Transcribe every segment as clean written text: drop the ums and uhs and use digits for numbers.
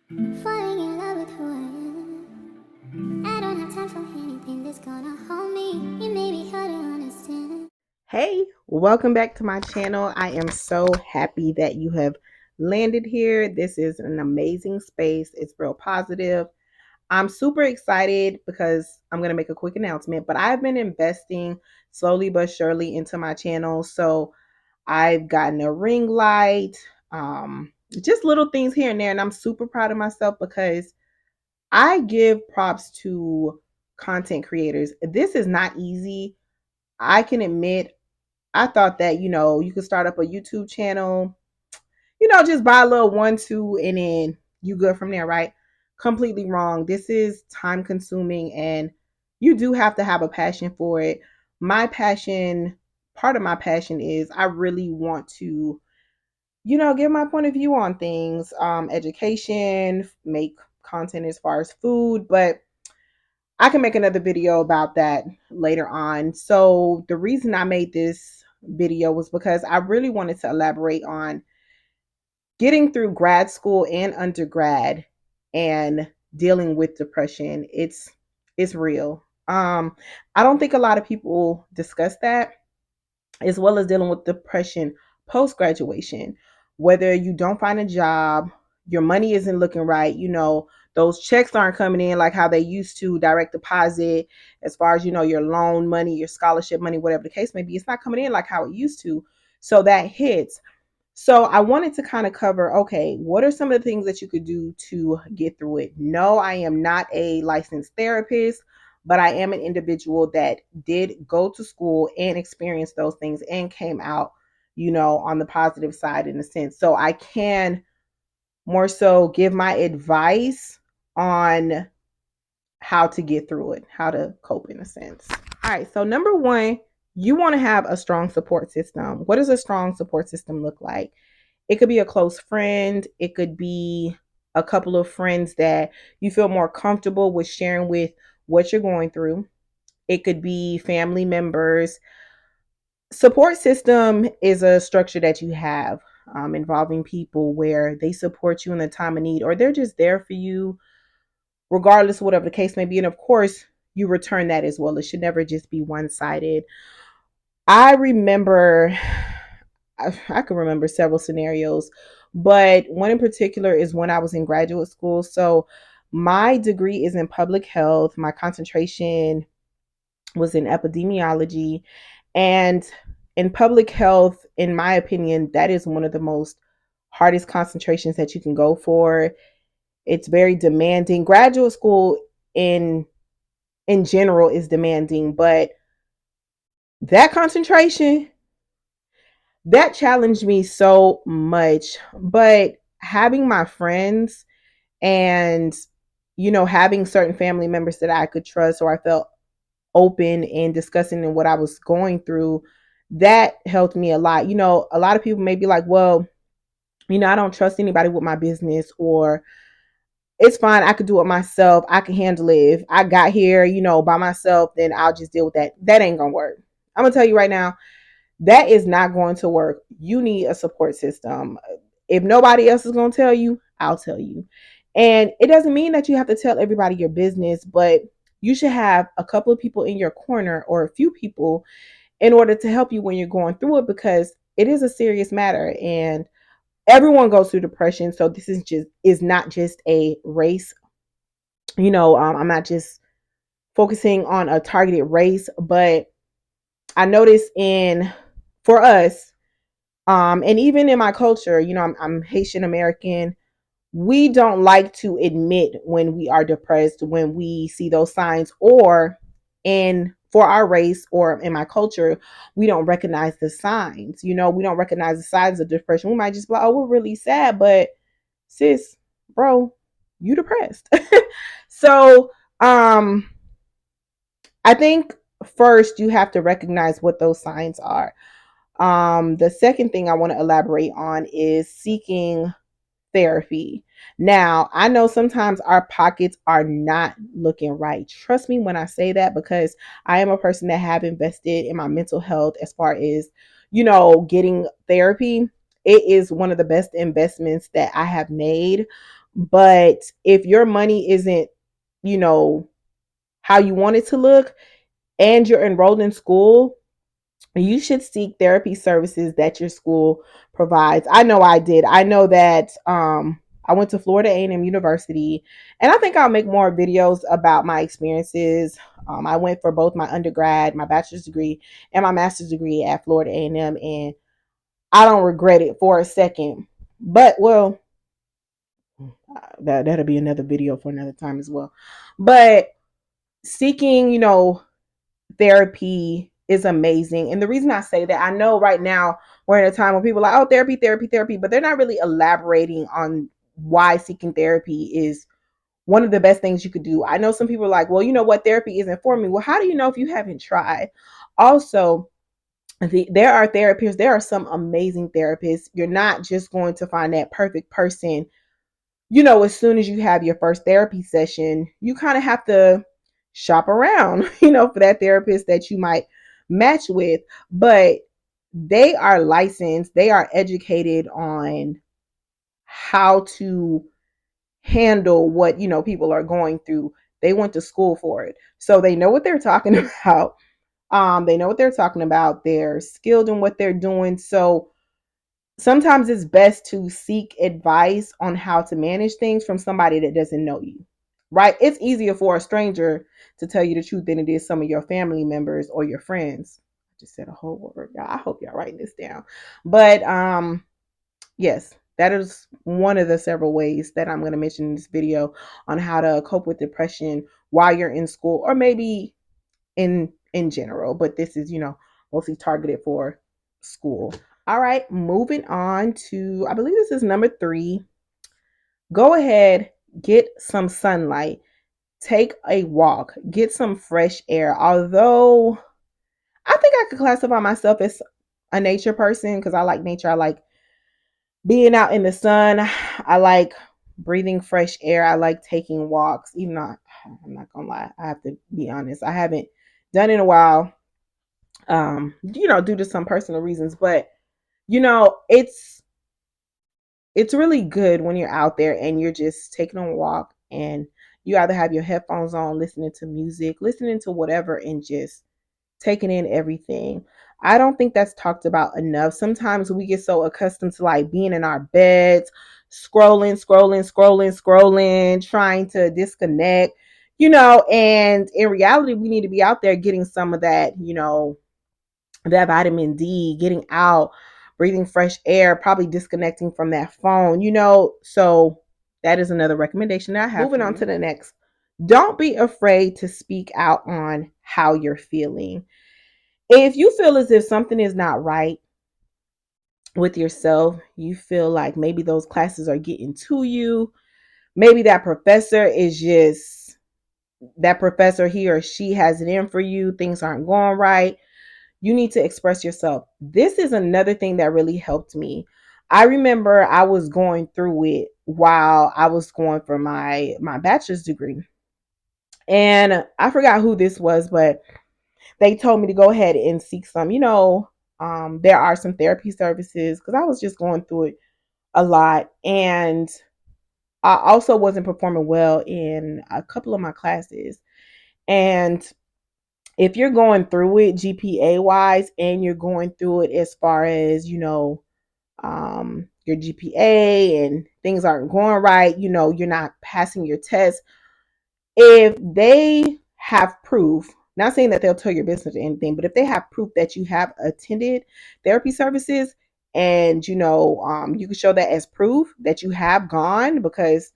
Falling in love with who I am. I don't have time for anything that's gonna harm me. It may be hard to understand. Hey, welcome back to my channel. I am so happy that you have landed here. This is an amazing space. It's real positive. I'm super excited because I'm going to make a quick announcement, but I've been investing slowly but surely into my channel. So I've gotten a ring light, just little things here and there. And I'm super proud of myself because I give props to content creators. This is not easy. I can admit, I thought that, you could start up a YouTube channel, just buy a little one, two, and then you good from there, right? Completely wrong. This is time consuming and you do have to have a passion for it. My passion, part of my passion is I really want to, give my point of view on things, education, make content as far as food, but I can make another video about that later on. So the reason I made this video was because I really wanted to elaborate on getting through grad school and undergrad and dealing with depression. It's real. I don't think a lot of people discuss that, as well as dealing with depression post graduation. Whether you don't find a job, your money isn't looking right, those checks aren't coming in like how they used to, direct deposit, as far as, your loan money, your scholarship money, whatever the case may be, it's not coming in like how it used to. So that hits. So I wanted to kind of cover, okay, what are some of the things that you could do to get through it? No, I am not a licensed therapist, but I am an individual that did go to school and experience those things and came out, on the positive side in a sense. So I can more so give my advice on how to get through it, how to cope in a sense. All right. So number one, you want to have a strong support system. What does a strong support system look like? It could be a close friend. It could be a couple of friends that you feel more comfortable with sharing with what you're going through. It could be family members. Support system is a structure that you have, involving people where they support you in the time of need, or they're just there for you regardless of whatever the case may be. And of course, you return that as well. It should never just be one sided. I remember, I can remember several scenarios, but one in particular is when I was in graduate school. So my degree is in public health. My concentration was in epidemiology. And in public health, in my opinion, that is one of the most hardest concentrations that you can go for. It's very demanding. Graduate school in general is demanding, but that concentration, that challenged me so much. But having my friends and, having certain family members that I could trust, or I felt open in discussing and what I was going through, that helped me a lot. A lot of people may be like, well, I don't trust anybody with my business, or it's fine, I could do it myself, I can handle it. If I got here, by myself, then I'll just deal with that. That ain't gonna work. I'm gonna tell you right now, that is not going to work. You need a support system. If nobody else is going to tell you, I'll tell you. And it doesn't mean that you have to tell everybody your business, but you should have a couple of people in your corner, or a few people, in order to help you when you're going through it, because it is a serious matter and everyone goes through depression. So this is not just a race. I'm not just focusing on a targeted race, but I noticed in for us, and even in my culture, I'm Haitian American. We don't like to admit when we are depressed, when we see those signs, or in for our race or in my culture, we don't recognize the signs. We don't recognize the signs of depression. We might just be like, oh, we're really sad, but sis, bro, you depressed. So, I think first you have to recognize what those signs are. The second thing I want to elaborate on is seeking therapy. Now, I know sometimes our pockets are not looking right. Trust me when I say that, because I am a person that have invested in my mental health as far as, getting therapy. It is one of the best investments that I have made. But if your money isn't, you know, how you want it to look, and you're enrolled in school, you should seek therapy services that your school provides. I know I did. I know that I went to Florida A&M University, and I think I'll make more videos about my experiences. I went for both my undergrad, my bachelor's degree, and my master's degree at Florida A&M, and I don't regret it for a second. But well, that'll be another video for another time as well. But seeking, therapy is amazing. And the reason I say that, I know right now we're in a time when people are like, oh, therapy, therapy, therapy, but they're not really elaborating on why seeking therapy is one of the best things you could do. I know some people are like, well, you know what, therapy isn't for me. Well, how do you know if you haven't tried? Also, there are therapists, there are some amazing therapists. You're not just going to find that perfect person, as soon as you have your first therapy session. You kind of have to shop around, for that therapist that you might match with. But they are licensed, they are educated on how to handle what, people are going through. They went to school for it. So they know what they're talking about. They know what they're talking about. They're skilled in what they're doing. So sometimes it's best to seek advice on how to manage things from somebody that doesn't know you, right? It's easier for a stranger to tell you the truth than it is some of your family members or your friends. I just said a whole word. I hope y'all writing this down. But yes, that is one of the several ways that I'm going to mention in this video on how to cope with depression while you're in school, or maybe in general. But this is, mostly targeted for school. All right, moving on to, I believe this is number 3. Go ahead, get some sunlight, take a walk, get some fresh air. Although I think I could classify myself as a nature person because I like nature. I like being out in the sun. I like breathing fresh air. I like taking walks. Even though I'm not gonna lie, I have to be honest, I haven't done it in a while, due to some personal reasons. But it's really good when you're out there and you're just taking a walk, and you either have your headphones on, listening to music, listening to whatever, and just taking in everything. I don't think that's talked about enough. Sometimes we get so accustomed to like being in our beds, scrolling, trying to disconnect, and in reality, we need to be out there getting some of that, that vitamin D, getting out, breathing fresh air, probably disconnecting from that phone, So that is another recommendation that I have. Moving on to the next. Don't be afraid to speak out on how you're feeling. If you feel as if something is not right with yourself, you feel like maybe those classes are getting to you, maybe that professor, he or she has it in for you, things aren't going right, you need to express yourself. This is another thing that really helped me. I remember I was going through it while I was going for my bachelor's degree. And I forgot who this was, but they told me to go ahead and seek some, there are some therapy services because I was just going through it a lot. And I also wasn't performing well in a couple of my classes. And if you're going through it GPA wise, and you're going through it as far as, your GPA and things aren't going right, you're not passing your test. If they have proof, not saying that they'll tell your business or anything, but if they have proof that you have attended therapy services, and, you can show that as proof that you have gone, because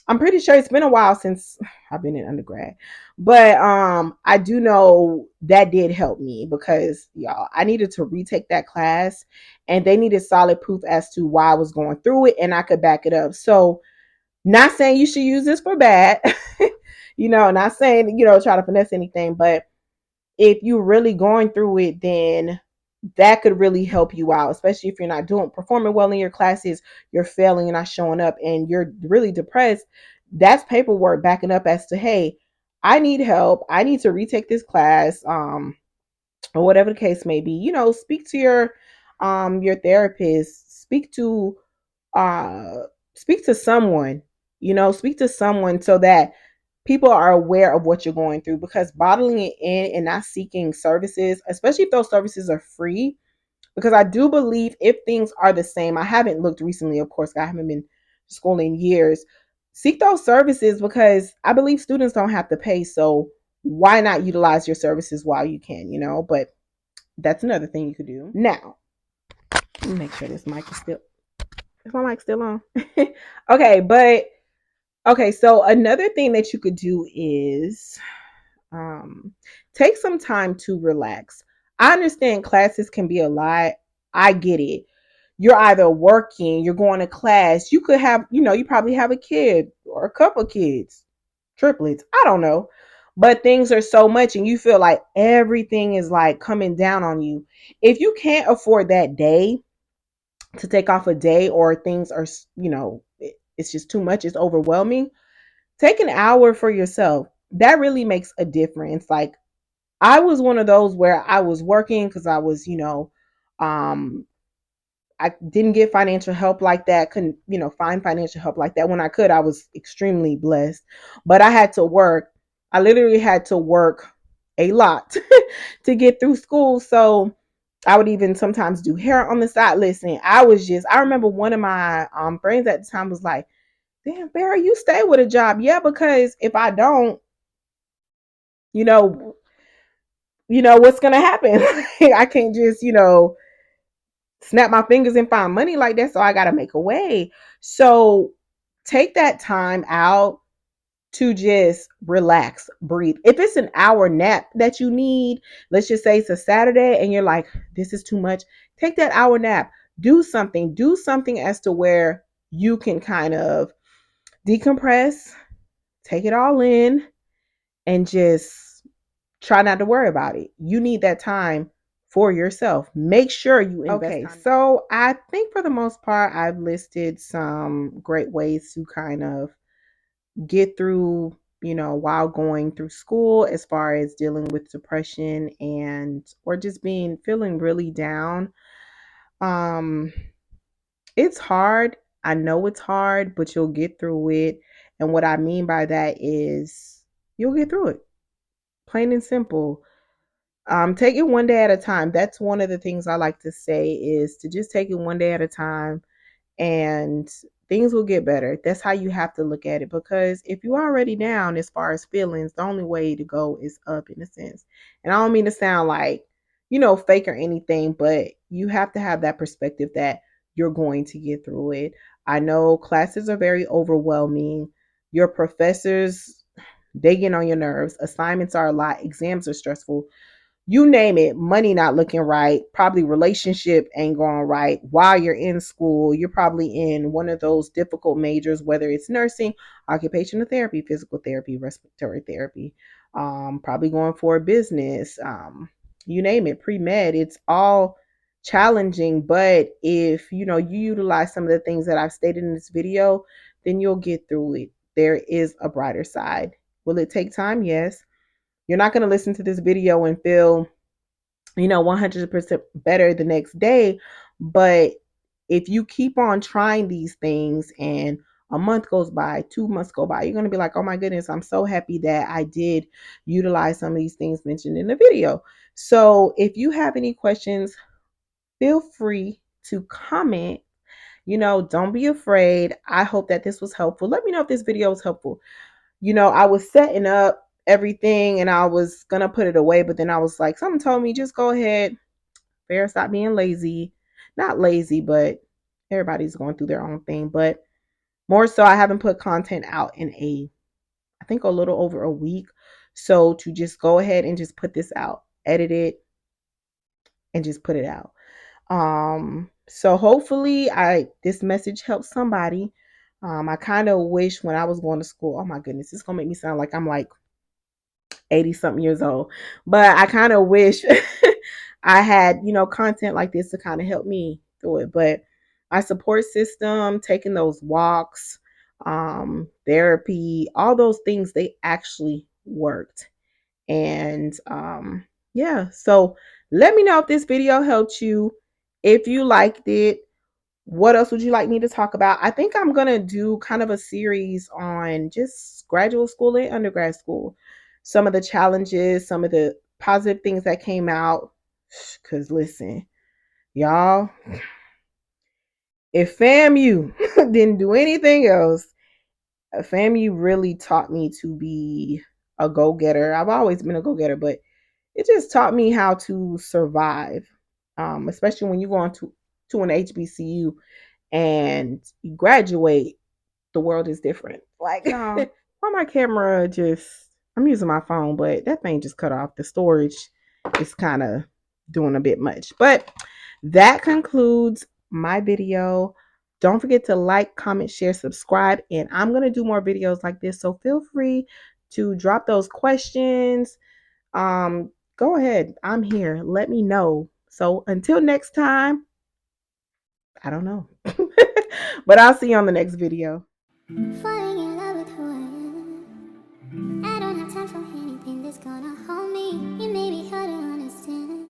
I'm pretty sure it's been a while since I've been in undergrad, but I do know that did help me, because y'all, I needed to retake that class, and they needed solid proof as to why I was going through it, and I could back it up. So, not saying you should use this for bad, not saying, try to finesse anything, but if you're really going through it, then that could really help you out, especially if you're not performing well in your classes, you're failing, and not showing up, and you're really depressed. That's paperwork backing up as to, hey, I need help. I need to retake this class, or whatever the case may be. Speak to your therapist. Speak to someone. Speak to someone so that people are aware of what you're going through, because bottling it in and not seeking services, especially if those services are free, because I do believe if things are the same, I haven't looked recently, of course, I haven't been to school in years. Seek those services because I believe students don't have to pay. So why not utilize your services while you can, But that's another thing you could do. Now, let me make sure this mic is my mic still on? Okay, so another thing that you could do is take some time to relax. I understand classes can be a lot. I get it. You're either working, you're going to class, you could have, you probably have a kid or a couple kids, triplets, I don't know. But things are so much and you feel like everything is like coming down on you. If you can't afford that day to take off a day, or things are, it's just too much, it's overwhelming, take an hour for yourself. That really makes a difference. Like, I was one of those where I was working because I was, um, I didn't get financial help like that. Couldn't, find financial help like that. When I could, I was extremely blessed. But I had to work. I literally had to work a lot to get through school. So I would even sometimes do hair on the side. Listen, I remember one of my friends at the time was like, damn, Barry, you stay with a job. Yeah, because if I don't, you know, what's gonna happen? I can't just, snap my fingers and find money like that. So I gotta make a way. So take that time out to just relax, breathe. If it's an hour nap that you need, let's just say it's a Saturday and you're like, this is too much, take that hour nap. Do something as to where you can kind of decompress, take it all in, and just try not to worry about it. You need that time for yourself. Make sure you invest. Okay, so I think for the most part, I've listed some great ways to kind of get through, while going through school, as far as dealing with depression and or just feeling really down. Um, it's hard. I know it's hard, but you'll get through it. And what I mean by that is you'll get through it. Plain and simple. Take it one day at a time. That's one of the things I like to say, is to just take it one day at a time, and things will get better. That's how you have to look at it, because if you're already down as far as feelings, the only way to go is up, in a sense. And I don't mean to sound like, fake or anything, but you have to have that perspective that you're going to get through it. I know classes are very overwhelming. Your professors, they get on your nerves. Assignments are a lot. Exams are stressful. You name it, money not looking right, probably relationship ain't going right. While you're in school, you're probably in one of those difficult majors, whether it's nursing, occupational therapy, physical therapy, respiratory therapy, probably going for a business, you name it, pre-med. It's all challenging, but if you utilize some of the things that I've stated in this video, then you'll get through it. There is a brighter side. Will it take time? Yes. You're not going to listen to this video and feel, 100% better the next day. But if you keep on trying these things and a month goes by, 2 months go by, you're going to be like, oh my goodness, I'm so happy that I did utilize some of these things mentioned in the video. So if you have any questions, feel free to comment. Don't be afraid. I hope that this was helpful. Let me know if this video was helpful. I was setting up everything and I was gonna put it away, but then I was like, something told me just go ahead. Fair, stop being lazy. Not lazy, but everybody's going through their own thing. But more so, I haven't put content out in I think a little over a week. So to just go ahead and just put this out, edit it, and just put it out. So hopefully this message helps somebody. I kind of wish when I was going to school, oh my goodness, it's gonna make me sound like I'm like 80 something years old, but I kind of wish I had, content like this to kind of help me through it. But my support system, taking those walks, therapy, all those things, they actually worked. And yeah, so let me know if this video helped you. If you liked it, What else would you like me to talk about? I think I'm going to do kind of a series on just graduate school and undergrad school. Some of the challenges, some of the positive things that came out. Because listen, y'all, if FAMU didn't do anything else, FAMU really taught me to be a go getter. I've always been a go getter, but it just taught me how to survive, especially when you go on to an HBCU and you graduate. The world is different. Like, why my camera just, I'm using my phone, but that thing just cut off. The storage is kind of doing a bit much. But that concludes my video. Don't forget to like, comment, share, subscribe, and I'm going to do more videos like this. So feel free to drop those questions. Go ahead. I'm here. Let me know. So until next time, I don't know. But I'll see you on the next video.